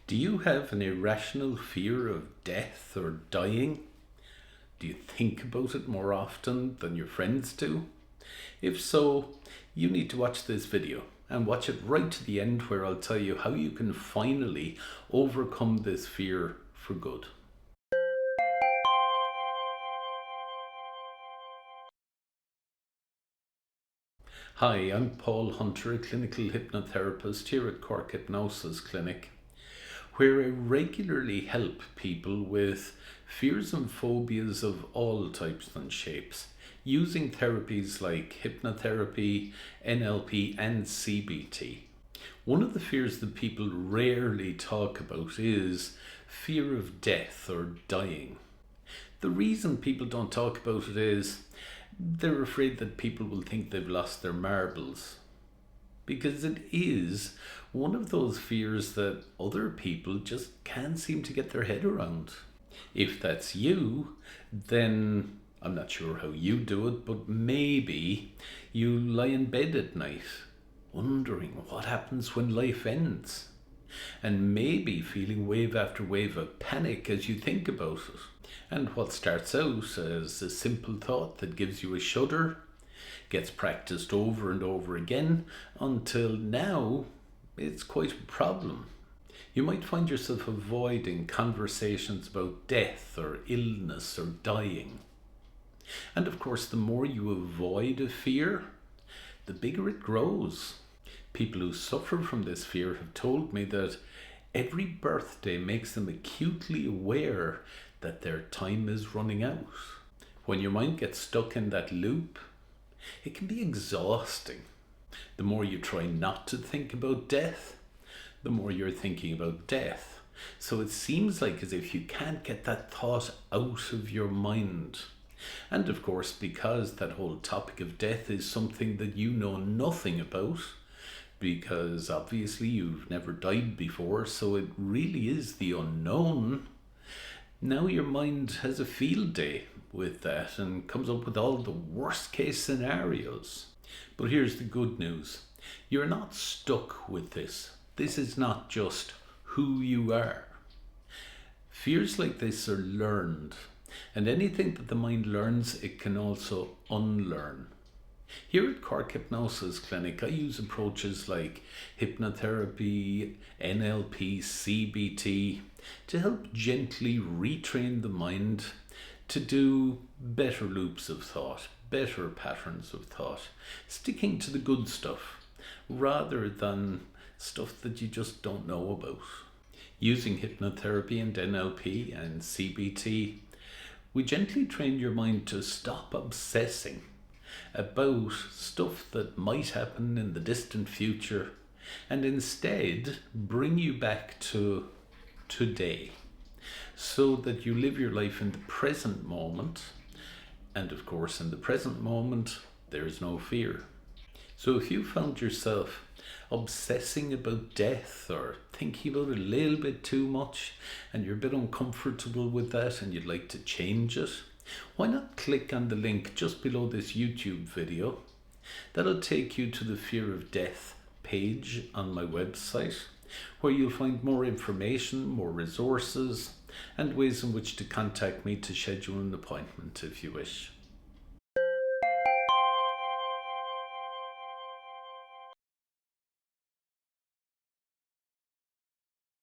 Do you have an irrational fear of death or dying? Do you think about it more often than your friends do? If so, you need to watch this video and watch it right to the end, where I'll tell you how you can finally overcome this fear for good. Hi, I'm Paul Hunter, a clinical hypnotherapist here at Cork Hypnosis Clinic, where I regularly help people with fears and phobias of all types and shapes, using therapies like hypnotherapy, NLP and CBT. One of the fears that people rarely talk about is fear of death or dying. The reason people don't talk about it is they're afraid that people will think they've lost their marbles. Because it is one of those fears that other people just can't seem to get their head around. If that's you, then I'm not sure how you do it, but maybe you lie in bed at night wondering what happens when life ends, and maybe feeling wave after wave of panic as you think about it. And what starts out as a simple thought that gives you a shudder gets practiced over and over again until now it's quite a problem. You might find yourself avoiding conversations about death or illness or dying. And of course, the more you avoid a fear, the bigger it grows. People who suffer from this fear have told me that every birthday makes them acutely aware that their time is running out. When your mind gets stuck in that loop, it can be exhausting. The more you try not to think about death, the more you're thinking about death. So it seems like as if you can't get that thought out of your mind. And of course, because that whole topic of death is something that you know nothing about, because obviously you've never died before, so it really is the unknown. Now your mind has a field day with that and comes up with all the worst case scenarios. But here's the good news. You're not stuck with this. This is not just who you are. Fears like this are learned, and anything that the mind learns, it can also unlearn. Here at Cork Hypnosis Clinic, I use approaches like hypnotherapy, NLP, CBT to help gently retrain the mind to do better loops of thought, better patterns of thought, sticking to the good stuff rather than stuff that you just don't know about. Using hypnotherapy and NLP and CBT, we gently train your mind to stop obsessing about stuff that might happen in the distant future and instead bring you back to today, so that you live your life in the present moment. And of course, in the present moment, there is no fear. So if you found yourself obsessing about death or thinking about it a little bit too much and you're a bit uncomfortable with that and you'd like to change it, why not click on the link just below this YouTube video? That'll take you to the Fear of Death page on my website, where you'll find more information, more resources, and ways in which to contact me to schedule an appointment if you wish.